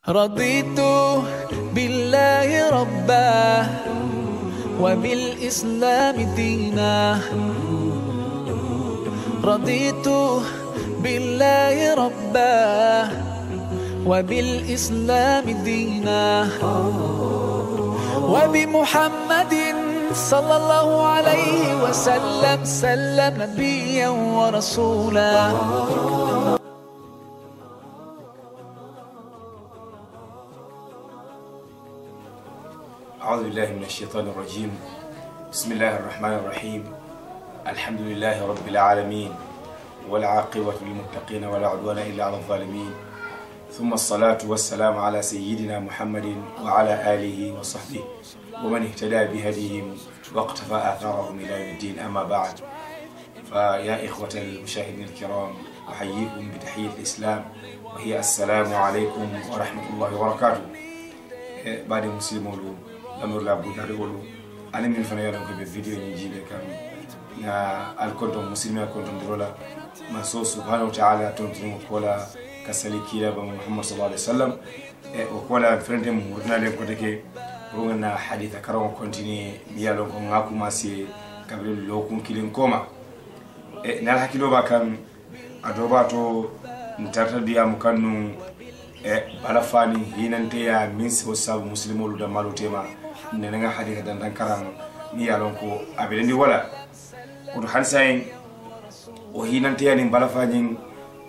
رضيت بالله ربا وبالإسلام دينا رضيت بالله ربا وبالإسلام دينا وبمحمد صلى الله عليه وسلم سلم نبيا ورسولا. أعوذ بالله من الشيطان الرجيم. بسم الله الرحمن الرحيم. الحمد لله رب العالمين والعاقبة للمتقين ولا عدوان إلا على الظالمين، ثم الصلاة والسلام على سيدنا محمد وعلى آله وصحبه ومن اهتدى بهديهم واقتفى آثارهم إلى يوم الدين. أما بعد، فيا إخوة المشاهدين الكرام، أحييكم بتحية الإسلام وهي السلام عليكم ورحمة الله وبركاته. بعد مسلمون أمر لا بد رجولو أنا من فنيا لهم بالفيديو نجيب كم نا الكونتون مسلمين الكونتون درولا ما سو سبحانه وتعالى تنتظم كولا كسلكيلا بمحمد صلى الله عليه وسلم وكولا فرندم ورنا لهم كتكي رونا حديث كرام كونتيني ميالهم كم ماسي قبل لوكم كلين كوما نالها كيلو باكم أدوباتو نتردي أمكانو balafani hinanteya min so sabu muslimolu da malu tema nenanga hadika dan karam ni yalon ko abelendi wala ko hansayin o hinanteya ni balafani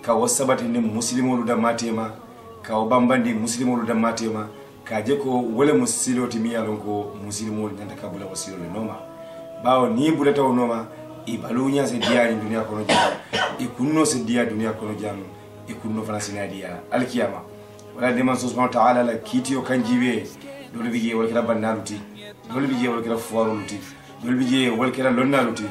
ka wasabati ni muslimolu da matema ka bambandi muslimolu da matema ka je ko wala musiloti mi yalon ko muslimolu dan ka bula wasilolu noma bawo ni bulata noma ibalunya se diya ni dunia kono jam ikunno se diya dunia kono jam ikunno fana sinadiya alkiyama wala deman subhanahu wa ta'ala la kitiyo kanjibe dole bije wal kira bannaluti dole bije wal kira fuwaruluti dole bije wal kira lonnaluti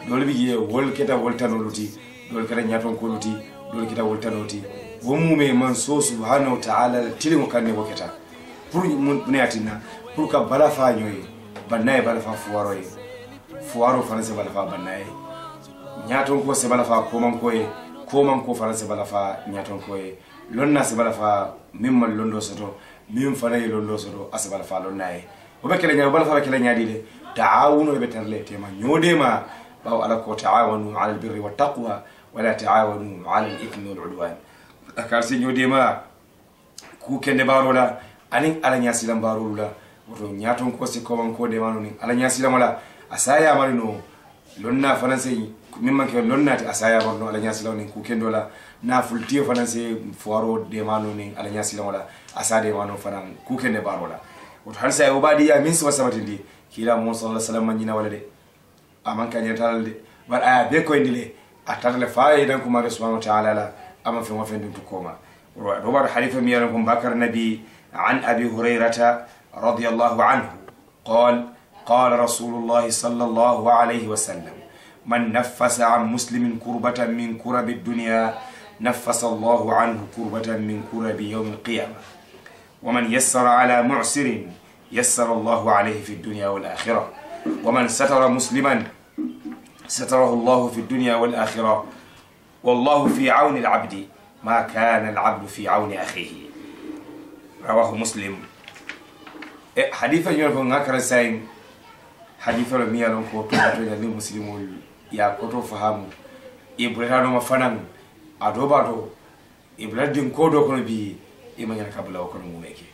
dole bije wal keta woltanoluti dole kira nyaton koluti dole kita woltanoti womume man subhanahu wa ta'ala tilimo kanne boketa pour ne atina pour ka bala fa nyoy bannaye bala fa fuwaroy fuwaro français bala fa bannaye nyaton ko se bala fa komam ko français bala fa nyaton koye lonna se bala fa mimma londo soto mim fana londo soto asbala fa lonnaye o be kala nyaa bala fa kala nyaadi de taawunu be tarle tema nyodema baw ala ko taawanu ala albirri wat taqwa wala taawanu ala al-ithmi wal udwan akar si nyodema ku kende barola anin ala nyasilam barula woto nyaton ko se ko man ko de manu ni ala nyasilam wala asaya marino lonna fana se mimma ke lonnati asaya barno ala nyasilam ni ku kendola na fultiyo fana se fuaro de manu ni ala nyasilam wala asade manu fana ku kende barola woto hansa e obadi ya min sama sabatindi kila mo sallallahu alaihi wasallam nyina wala de aman kanya talde bar aya be ko indile atale faayidan kuma subhanahu wa ta'ala la ama fi mafendum to koma robar halifa mi yarakum bakar nabi an abi hurairata radiyallahu anhu قال رسول الله صلى الله عليه وسلم من نفس عن مسلم كربة من كرب الدنيا نفس الله عنه كربة من كرب يوم القيامة ومن يسر على معسر يسر الله عليه في الدنيا والآخرة ومن ستر مسلما ستره الله في الدنيا والآخرة والله في عون العبد ما كان العبد في عون أخيه. رواه مسلم. حديثا يقول هكذا ساين حديثا لم يلون كوتو للمسلمون ya koto fahamu ibrahima no mafanan adobato ibrahim kodo kono bi imanya kabla kono mumeke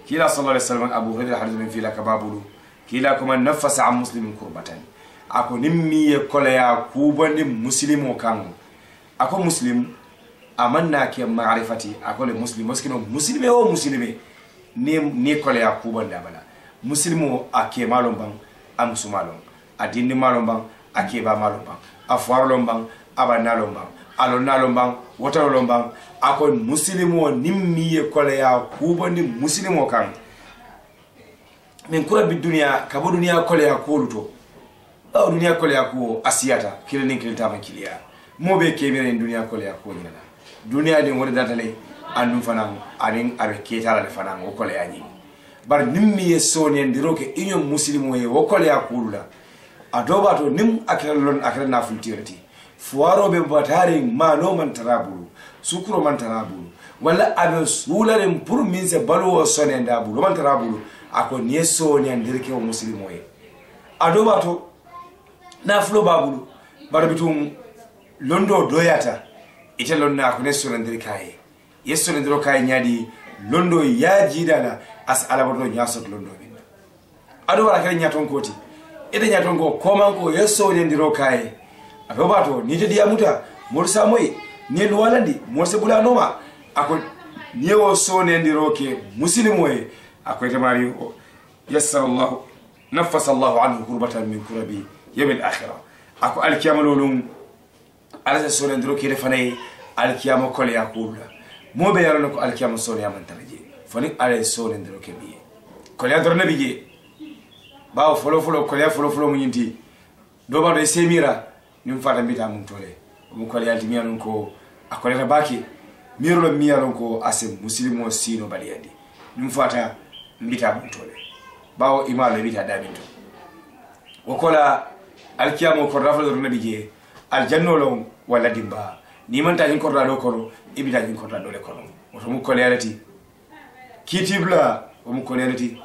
kila sallallahu alaihi wasallam abu hurairah hadith min fila kababulu kila kuma nafasa am muslimin kurbatan ako nimmi e kolaya kubani muslimo kan ako muslim amanna ke ma'rifati ako le muslim muskino muslime o muslime ni kolaya kubanda bala muslimo ake malom bang am sumalom adini malom bang akeba malomba afwar lombang abana lombang alona lombang wotaro lombang akon muslimo nimmi kole ya kubandi muslimo kan min kura bi dunya kabo dunya kole ya koluto aw dunya kole ya ko asiyata kilin kilita man kiliya mobe kemere dunya kole ya ko nyala dunya de wona datale andum fanam anin abe ketala le fanam o kole ya ni bar nimmi soni ndiroke inyo muslimo e o kole ya kulula adobato nim akrelon akren na fultirati fuaro be batari ma no man tarabulu sukuro man tarabulu walla abe sulare pour min se balu sone ndabulu man tarabulu ako nieso ni andirke o muslimo e ado bato na flo babulu barbitum londo doyata ite lonna ko neso ndirkaye yeso ndiro kay nyaadi londo yaji dala as alabodo nyasot londo min ado wala kala nyaton koti ede nyaton ko komanko yeso ndiro kay ado bato ni de diamuta morsa moy ni luwalandi morse bula noma ako niwo sone ndiroke muslimo e ako tamari yassara Allah nafasa Allah anhu kurbatan min kurabi yawm al-akhirah ako al-kiyama lolum ala sone ndiroke defane al-kiyama kole yakula mo be yaro ko al-kiyama sone amantaraje foni ala sone ndiroke biye kole adorna biye bawo folo folo munyinti do ba do semira nim fata mbita mun tole mo kole altimiya non ko akole rabaki mirolo miyalon ko ase muslimo sino baliyadi nim fata mbita mun tole bawo imalo mbita daminto wakola alkiyamo ko rafalo nabi je aljanno lon wala dimba ni man tan ko rado kono ibita jin ko rado le kono oto mu kole alati kitibla o mu kole alati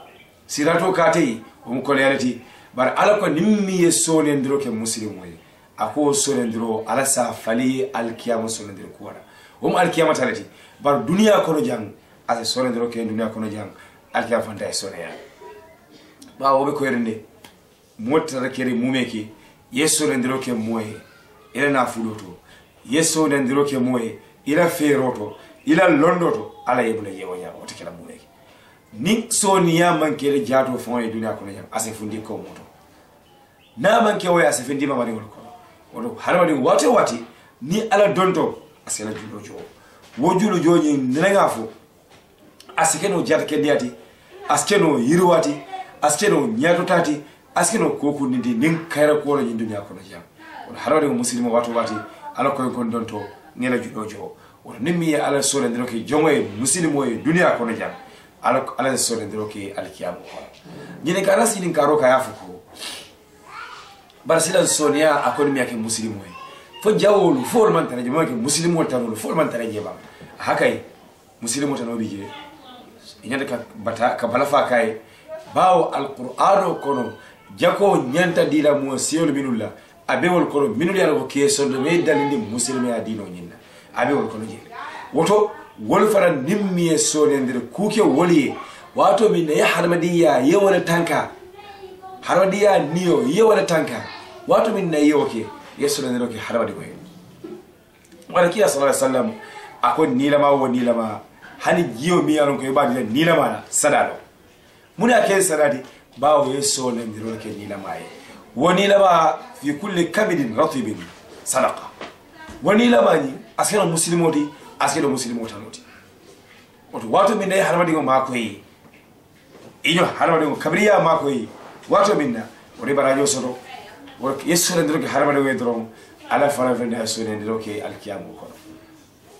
sirato kate o mu kole alati bar alako nimmi yesone ndiro ke muslimo yi ako sonendiro ala sa fali alkiyama sonendiro kuwara alkiyama talati bar dunia kono jang ase sonendiro ke dunia kono jang alkiyama fanta e soneya ba wobe ko yernde motara kere mumeki yeso nendiro ke moye ila na fuloto yeso nendiro ke moye ila feroto ila londoto ala yebula yewonya o tekela mumeki ni sonia mankele jato fon e dunia kono jang ase fundi ko moto na manke o ase fundi ma bari ko wono harwadi wati ni ala donto asela julo jo wojulo joji nenga fu asikeno jata kediati askeno yirwati askeno nyato tati askeno koku nindi nin kayra ko la dunya ko jam wono harwadi muslimo wati ala ko kon donto nela julo jo wono nimmi ala sore ndiro ke jongoy muslimo e dunya ko jam ala sore ndiro ke alkiyamo nyine kala sinin karo ka yafuko barsila sonia akoni mi yake muslimo e fo jawolu fo man tanaje mo ke muslimo tanulu fo man tanaje ba hakay muslimo tanobi je nyande ka bata ka balafa kay bawo alqur'ano kono jako nyanta dila mo siol minulla abewol kono minul yalla ko keso do me dalindi muslimo ya dino nyinna abewol kono je woto wol fara nimmi e sonendir kuke woli wato min ya harmadiya yewala tanka harmadiya niyo yewala tanka wato min nayoke yeso nendiro ke harmadi ko wala kiya sallallahu alaihi wasallam akon nilama hani giyo mi yaron ko ba nilama na sadalo muna ke sadadi bawo yeso nendiro ke nilama e woni lama fi kulli kabidin ratibin sadaqa woni lama ni askeno muslimoti askeno muslimotanooti wato min nay harmadi ko mako yi inyo harmadi ko kabriya mako yi wato minna woni barajo soto yeso nendiro ke harmadi we dron ala fara fende yeso nendiro ke alkiyamu ko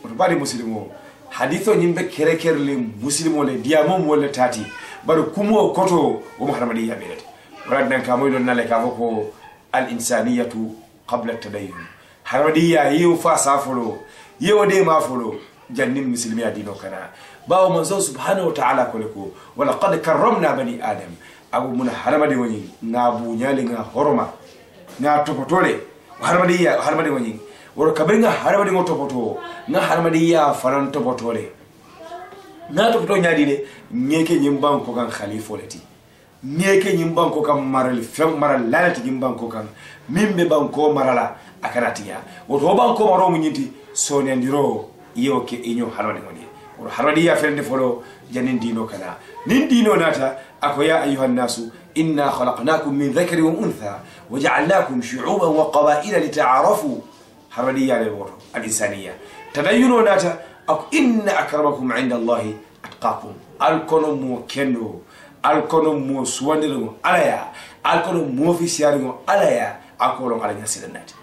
wato bari muslimo haditho nyimbe kerekerle muslimo le diamo mo le tati bari kumo koto o mo harmadi ya belete raddan ka moy don nale ka ko al insaniyatu qabla tadayyun harmadi ya yiw fa safolo yewde ma folo jannin muslimi adino kana bawo manzo subhanahu wa ta'ala ko wala qad karramna bani adam abu mun harmadi woni na bu nyali nga horoma na topotole harmadi woni woro kabringa harmadi ngo topoto na harmadi ya faran topotole na topoto nyaadi de nyeke nyimban ko kan khalifolati nyeke nyimban ko kan maral fem maral lalati nyimban ko kan mimbe banko marala akanatiya woto banko maro munyiti sonendiro yoke inyo harmadi woni woro harmadi ya fende folo janin dino kana nin dino nata ako ya ayuhan nasu inna khalaqnakum min dhakarin wa untha waja'alnakum shu'uban wa qaba'ila lita'arafu harmadi ya leworo al-insaniyya tadayyuno nata ako inna akramakum 'inda allahi atqakum alkono mo kendo alkono mo suwandiro alaya alkono mo ofisiaringo alaya akolo ala nyasilanati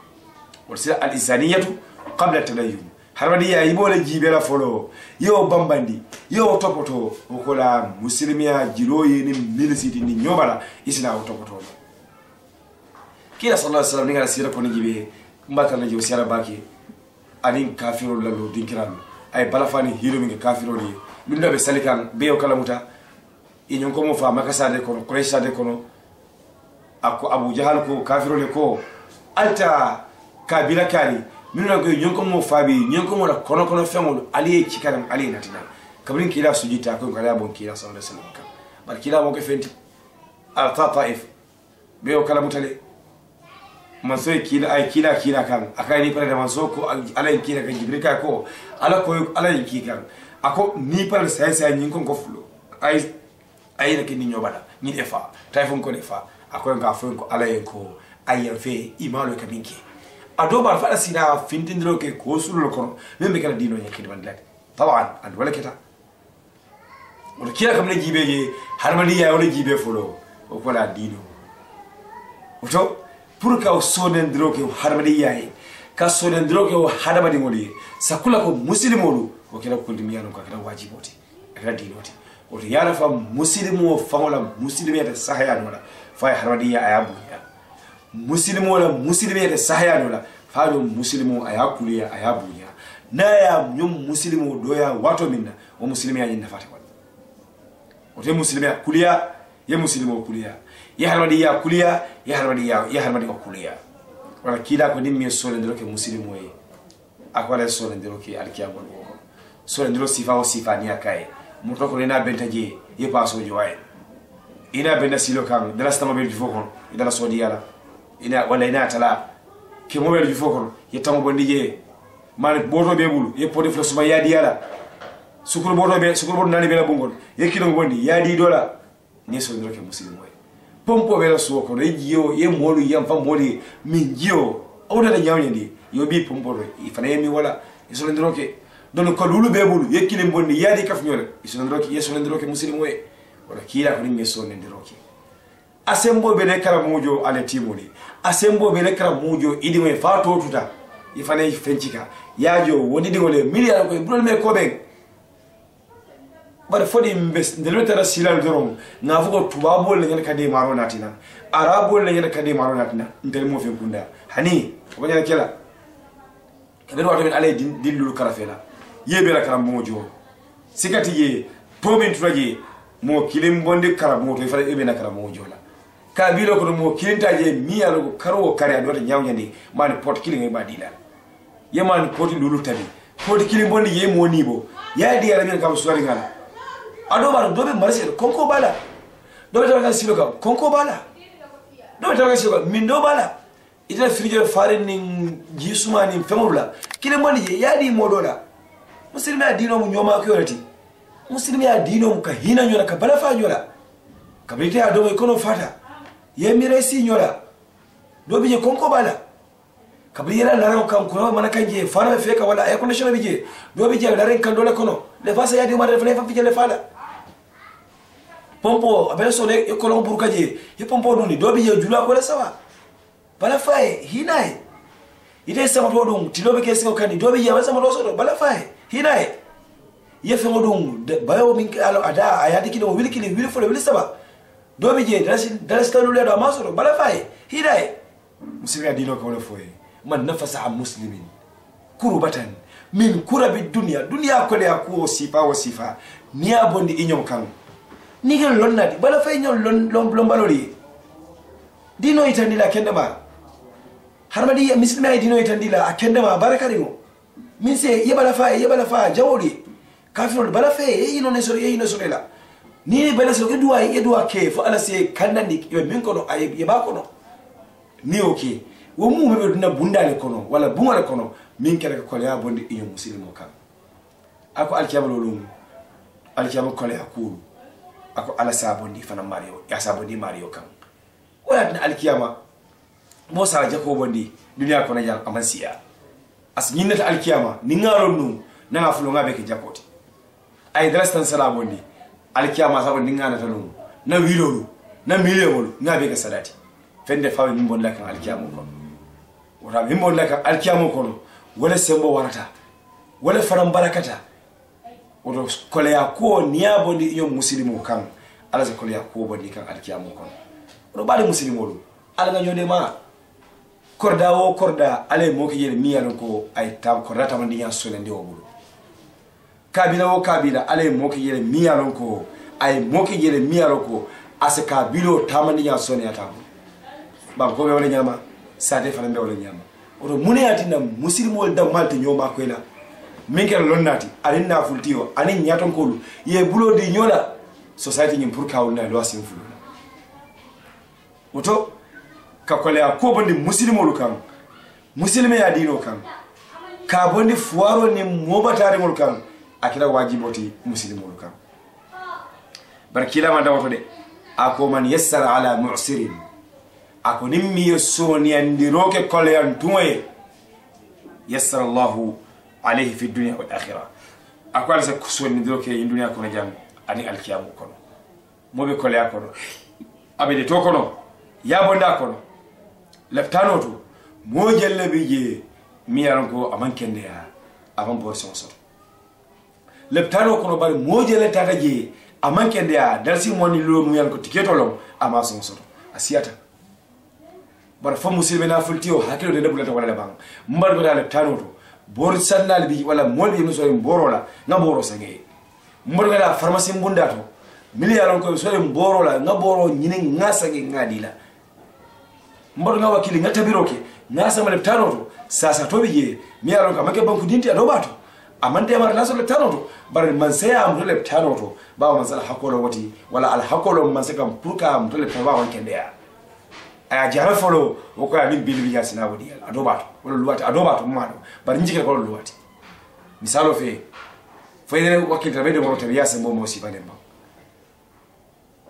wala al-insaniyatu qabla tadayyun harmadi ya ibole jibela folo yo bambandi yo topoto okola muslimiya jiroye ni milisiti ni nyobala isna topoto kila sallallahu alaihi wasallam ngara sira ko ni jibe mbata na jiw sira baki adin kafirul lalu dinkiran ay balafani hiro mi kafiro ni lunda be salikan be o kala muta e nyon ko mo fa makasa de kono quraysh de kono ako abu jahal ko kafiro le ko alta kabila kali minna ko nyon ko mo fa bi nyon ko mo la kono femol ali e cikaram ali natina kabrin kila sujita ko kala bon kila sallallahu alaihi wasallam bar kila mo ko fenti al taif be o kala mutale man so kila ay kila kan akay ni pare man so ko ala kila kan jibril ka ko ala ki kan ako ni pare sai nyin ko fulo ay na kini nyobada ni efa taifon ko efa ako nga fon ko ala ko ay fe imalo ka minki ado bar fa sina fintindro ke ko sulu ko membe kala dino nyaki de bandlat tawan and wala kita wala kila kam ne jibe ye harmani ya wala jibe fulo o ko la dino oto pour ka sonen droke harmadi yayi ka sonen droke harmadi ngoli sakula ko muslimolu o kila ko dimiyano ko kala wajiboti kala dinoti o to yala fa muslimu famola muslimiyata sahayano la fa harmadi ya ayabuya muslimu la muslimiyata sahayano la fa do muslimu ayakuliya ayabuya na ya nyum muslimu doya wato minna o muslimiya yin fata ko o te muslimiya kuliya ye muslimu kuliya ya harmadi ya kuliya ya harmadi ko kuliya wala kila ko nimmi sole ndiro ke muslimu e akwala sole ndiro ke alkiyamol ko sole ndiro sifa o sifa ni akaye muto ko ina bentaje ye paso jowaye ina benda silo kam dala stama be fokon dala sodi yala ina wala ina tala ke mo be fokon ye tamo bondi je mal boto be bulu ye podi flo suma yadi yala sukul boto nani be la bungol ye kilo bondi yadi dola ni sole ndiro ke muslimu e pompo bela so ko regiyo ye molu yam fa moli mingiyo awda da nyawnyandi yo bi pompo ro ifana yemi wala iso ndiro ke don ko lulu bebulu ye kile bonni yadi kaf nyola iso ndiro ke yeso ndiro ke muslimu we wala kila ko ni so ndiro ke asembo be ne kala mojo ale timoni asembo be ne kala mojo idi me fa to tuta ifana fenchika yajo woni dingole miliya ko brol me ko ben bar fodi mbes ndelo tara silal dorom na fuko tubabol le kade maro natina arabol le kade maro natina ndel mo fe kunda hani ko nyala kela kabir wato min alay dillul karafela yebe la karam mojo sikati ye pomin turaje mo kilim bonde karam moto fa ebe na karam mojo la kabilo ko mo kilinta je miyalo ko karwo kare adota nyawnyande man pot kilinga badila ye man pot lulu tabi pot kilim bonde ye mo nibo ya di ala min kam suwari ngala ado bar dobe marse konko bala dobe tawaga siloka konko bala dobe tawaga siloka mindo bala ita frigo farin nin jisuma nin femurula kile moni je yadi modola muslimi adino mu nyoma ko yorati muslimi adino mu ka hina nyola ka bala fa nyola kabite ado mo kono fata yemire si nyola dobe je konko bala kabri yela laran kan ko mana kanje fara feka wala ay kono shono bije dobe je laran kan dole kono le fasa yadi ma le fa fije le fala pompo abeso le ekolon burkaje ye pompo dundi dobi je jula ko la sawa bala fae hinae ide sama to dum tilobe ke singo kandi dobi je wasa mo do bala fae hinae ye fe modum bayo min alo ada ayati kilo wili fo wili saba dobi je dalas kanu le do maso bala fae hinae muslimi adino ko le foye man nafasa am muslimin kurbatan min kurabi dunya ko le akuo sifa wa sifa ni abondi inyom kan nigel lonnati bala fay ñol lon balori dino itandila kendama harmadi muslima ay dino itandila akendama barakarigo min se yebala fa jawoli kafirol bala fay yino ne so la ni bala so edwa ke fo ala se kandandi yo min kono ay yeba kono ni oki wo mu be duna bundale kono wala bungale kono min kala ko ya bondi iyo muslimo kan ako alkiyama ko ya kulu ako ala sabondi fana mario ya sabondi mario kan wala na alkiyama mo sa jako bondi dunya ko na jam amansiya as nyinata alkiyama ni ngaro nu na ngafulo ngabe ke jakoti ay drastan sala bondi alkiyama sabondi ngana tanu na wirolu na miliyolu ngabe ke sadati fende fawe min bon lakan alkiyama ko wala min bon lakan alkiyama ko wala sembo warata wala faram barakata odo koleya ko niya bondi iyo muslimu kan ala se koleya ko bondi kan alkiyamo kon odo bali muslimu do ala nga nyode ma korda ale mo ke yel miyalo ko ay tam korda tam ndi yan sole ndi obulo kabila o kabila ale moke yele miyalon ko ay moke yele miyalon ko ase kabilo tamani nya sonya tabu ba ko be wala nyama sade fana be wala nyama oto mune atina muslimo da malti nyoma ko ila minkel lonnati alin na fultiyo anin nyaton kolu ye bulo di nyola society nyim pour kawul na lo asim fulula oto ka kole ko bondi muslimo lu kam muslime ya dino kam ka bondi fuaro ni mobatare mol kam akila wajiboti muslimo lu kam barkila ma dawato de ako man yassara ala mu'sirin ako nimmi yosoni andiroke kole antuye yassara Allahu alayhi fi dunya wal akhirah ako alsa kusoni ndiroke dunya ko jam ani alkiyamu kono mobe kole akono abede to kono ya bonda kono leftano to mo jelle bije mi yaron ko amankende ya avant bor sonso leftano kono bari mo jelle tata je amankende ya dalsi moni lo mu yan ko tiketo lo ama sonso asiata bar fa musilbe na fultiyo hakilo de debulata wala bang mbar do leftano to bor sannal bi wala molbi no so borola na boro sange mbar gala pharmacie mbunda to mili yaron ko so borola na boro nyini ngasa ge ngadila mbar nga wakili ngata biroke ngasa male leftano to sasa to biye mi yaron ka make banku dinti adobato amande mar laso leftano to bar man saya am leftano to ba man sala hakolo wati wala al hakolo man saka purka am to leftano ba won kende ya aya jara folo o ko ani bilbi ya sina wodi adobato wala luwati adobato mado bar njike ko luwati misalo fe fayde wakil tabede mo tabiya se mo si bane ba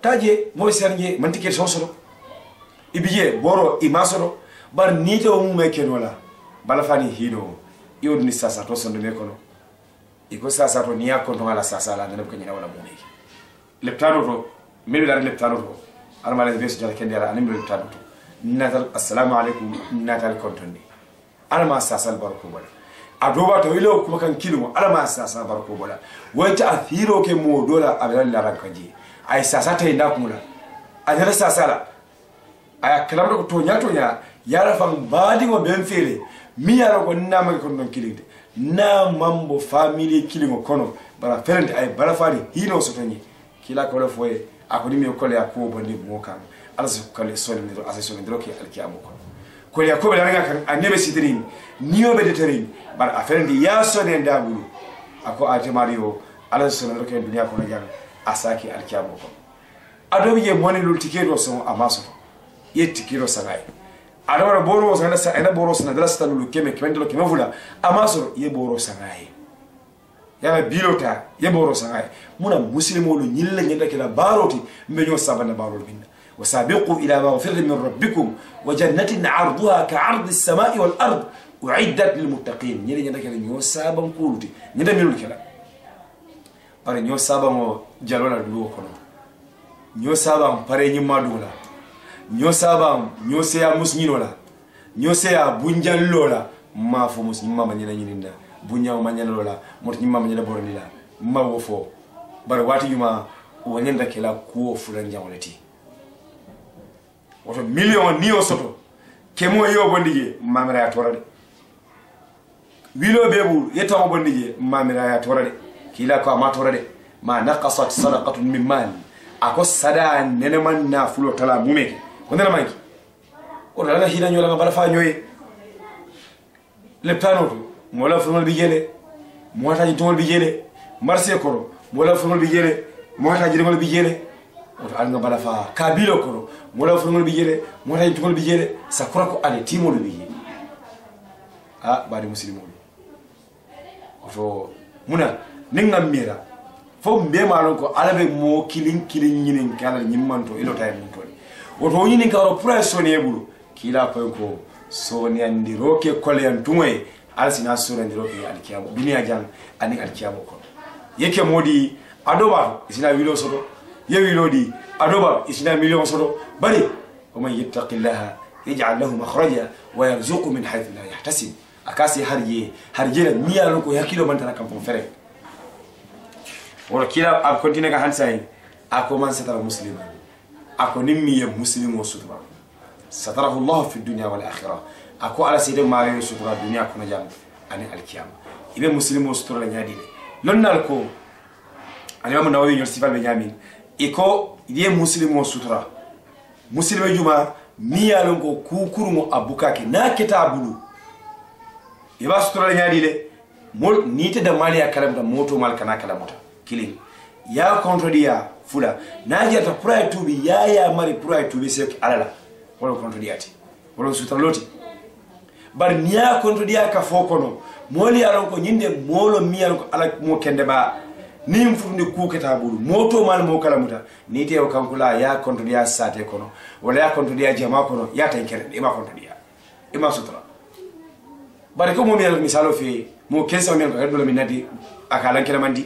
taje mo serje mantike sosoro ibiye boro imasoro bar nito mu meken wala bala fani hido yodni sasa to sondo mekono iko sasa to niya ko to wala sasa la ngana ko nyina wala mu meki leptano to melu la leptano to armala de beso jala kendela anim leptano to natal assalamu alaikum natal kontondi alama sasa barko wala adoba to ilo kuma kan kilimo alama sasa barko wala wata athiro ke mo dola abran la rankaji ay sasa tay ndakumula ajara sasa la aya kalamdo ko to nya yara fam baadi mo ben fere mi yara ko nama ko non kilinde na mambo family kilingo kono bara ferente ay bara fari hino so toni kila ko le foye akoni mi ko le akko bondi mo kam ala so ko le soni ndiro asa soni ndiro ke alkiyamo ko le akko be la kan anebe sidrin niyo be deterin bara aferende ya soni ndabulu ako ate mario ala so ndiro ke dunya ko jang asaki alkiyamo ko adobi je moni lul tikedo so amaso yetti kilo sangai adawara boro sana sa ena boro sana dalasta lulu keme kemendelo kemevula amaso ye boro sangai yana bilota ye boro sangai muna muslimo lu nyilla nyenda kila baroti mbenyo sabana barol binda wasabiqu ila maghfiratin min rabbikum wa jannatin 'arduha ka'ardi as-sama'i wal ard u'iddat lil muttaqin nyilla nyenda kila nyo saban kuluti nyenda milul kila pare nyo sabamo jalola duwo kono nyo sabam pare nyima dula nyo sabam nyo seya musnyinola nyo seya bunjan lola ma fo musnyima manyina nyininda bunya manyana lola mot nyima manyana boronila ma wo fo bar wati yuma wonyenda kala ko fulan jamolati woto million ni o soto kemo yo bondije mamira ya torade wilo bebu yetamo bondije mamira ya torade kila ko ma torade ma naqasat sadaqatun min mal akos sada neneman na fulo tala mumeke kondana manki o dala hina nyola ngabala fa nyoye le plano mola fumol bi jele mota ji tol bi jele marse koro mola fumol bi jele mota ji ngol bi jele o al ngabala fa kabilo koro mola fumol bi jele mota ji tol bi jele sakura ko ale timol bi jele badi muslimo o muna ninga mira fo mbe malon ko alabe mo kilin nyinin kala nyimmanto ilo tay mun to woto yini ka ro pression ebulu kila ko soni andiroke kolen tumoy alsina sura ndiroke alkiyamo binia jang ani alkiyamo ko yeke modi adoba isina wilo soto ye wilo di adoba isina million soto bari o man yattaqillaha yaj'al lahu makhraja wa yarzuqu min haythu la yahtasib akasi harje miya lon ko yakilo man tan kam fon fere wala kila ab continue ka hansay ako man satara musliman ako nimmi ya muslimu sutura satarahu Allah fi dunya wal akhirah ako ala sidi ma yo sutura dunya ko jam ani al qiyam ibe muslimu sutura nyadi lonnal ko Al-Imam Nawawi ñor sifal be ñamin iko ye muslimo sutura muslimo juma mi yalon ko kukurumo abukake na kitabulu iba sutura ñadi le mol nite da mali akalamta moto mal kana kalamuta kilin ya kontrodia fula naji ata pray tubi ya mari pray tubi se alala wala kontrodiati wala sutura loti bar niya kontrodia ka fokono moli alon ko nyinde molo mi alon ko ala mo kende ba nim fundi ku kitabulu moto mal mo kalamuta nite o kankula ya kontrodia sate kono wala ya kontrodia jama kono ya tankere ima kontrodia ima sutura bar ko mo mi alon misalo fi mo kensa men ko heddo minati akalan kelamandi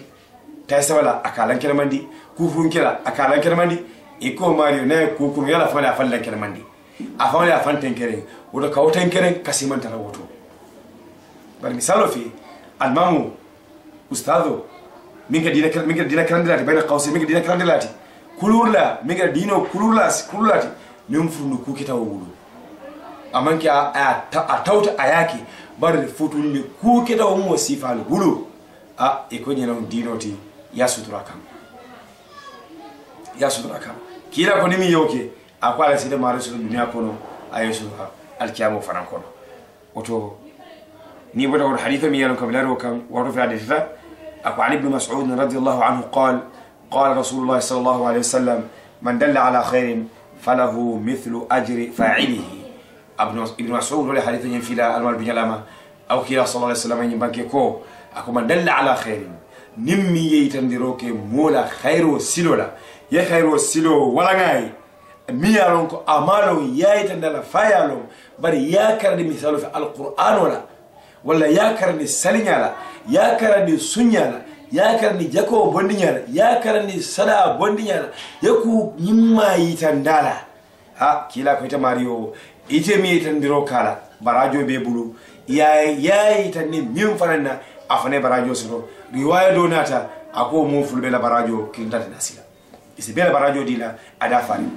taysa wala akalan kelamandi ku hunkela akalan kelamandi iko mario ne ku ku yala fala afalla kelamandi afala afanten kere wodo kawten kere kasiman tara woto bar misalo fi almamu ustado minga dina krandilati bayna qawsi minga dina krandilati kulurla minga dino kulurlati nim funu ku kitawo wudu amanki a tawta ayaki bar futunni ku kitawo mo sifal bulu iko nyina dinoti ya sutura kam kila ko nimi yoke akwala sida mare su dunya kono ayesu alkiyamo fanan kono oto ni bodo won haditha mi yalon kabilaro kan wato fi haditha akwa ibn mas'ud radiyallahu anhu qala rasulullah sallallahu alayhi wasallam man dalla ala khairin falahu mithlu ajri fa'ilihi ibn mas'ud wala haditha yin fila alwal bi jalama aw kila sallallahu alayhi wasallam yin banke ko akuma dalla ala khairin nimmi yeytandiroke mola khairu silola ya khairu silo wala ngai miyalon ko amalo yeytandala fayalo bari ya kardi misalu fi alquran wala ya kardi salinyala ya kardi sunyala ya kardi jako bondinyala ya kardi sada bondinyala yaku nyimma yitandala kila ko ita mario ite mi yeytandiro kala barajo be bulu ya yeytandi mim fanana afane barajo soto riwaya donata ako mo fulbe la barajo kindata nasila isi bela barajo dila ada fani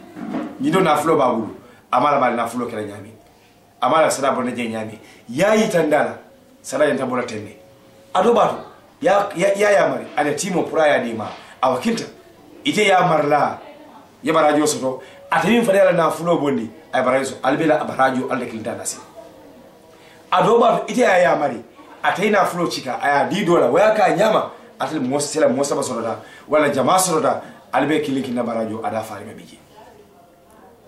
nyido na flo babulu amala bal na flo kala nyami amala sada bonde je nyami yayi tandala sada yanta bola tenne ado bato ya mari ada timo praya dima awakilta ite ya marla ya barajo soto atemi fadela na flo bondi ay barajo albela barajo alde kindata nasila ado bato ite ya mari ataina flow chika aya $10 waka nyama atle mosela mosaba soroda wala jamaa soroda albe kiliki na barajo ada fari mabiji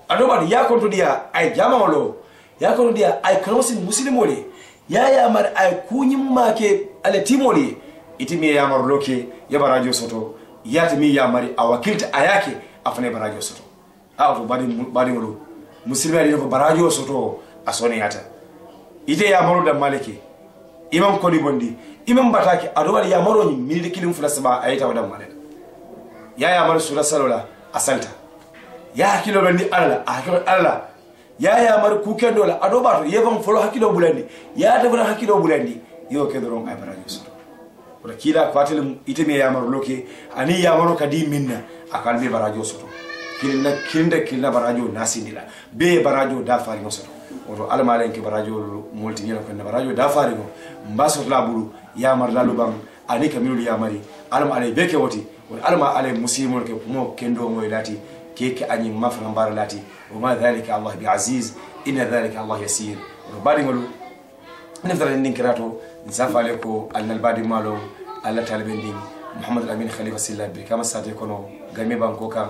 adoba ya konto dia ay jama wolo ya konto dia ay krosi muslimole ya mar ay kunyimma ke ale timole itimi ya mar loke ya barajo soto yatimi ya mari awakilta ayake afane barajo soto awu badi wolo muslimi ali ko barajo soto asone yata ite ya maru da malike imam kodi bondi imam bataki adowal ya maroni milide kilim fula saba ayita wadam malen ya mar sura salola asalta ya hakilo bandi alla ya mar kukendo la adobato yevam folo hakilo bulandi ya tabuna hakilo bulandi yo kedoron ay barajo soto wala kila kwatel iteme ya mar loke ani ya maro kadi minna akalbe barajo soto kilna barajo nasindila be barajo da fari mo soto oto almalen ke barajo molti nyela ko barajo da fari go mbaso labulu ya mar lalu bam ani kamilul ya mari alma ale beke woti wal alma ale muslimol ke mo kendo moy lati keke anyi mafra mbara lati wama dhalika allah bi aziz inna dhalika allah yasir badi ngolu nefdara ninkirato nzafale ko alnal badi malo alla talibendin muhammad al-amin khalifa silla bi kama sate kono game banko kan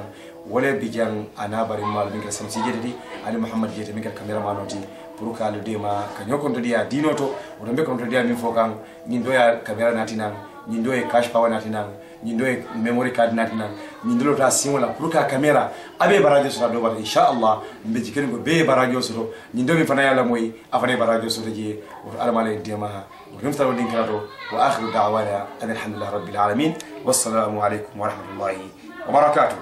wala bijan anabari mal binga samsi jededi ali muhammad jete minga cameraman oti pour ka le dema kanyo konto dia dinoto odombe konto dia min fokan ndoya camera natinang ndoye cash power natinang ndoye memory card natinang ndolo ta simola pour ka camera abe barajo so do bar inshallah mbe jikeni go be barajo so ndomi fana yalla moy afane barajo so je o almale dema ونفترض الانكراto واخر دعوانا ان الحمد لله رب العالمين والسلام عليكم ورحمه الله وبركاته.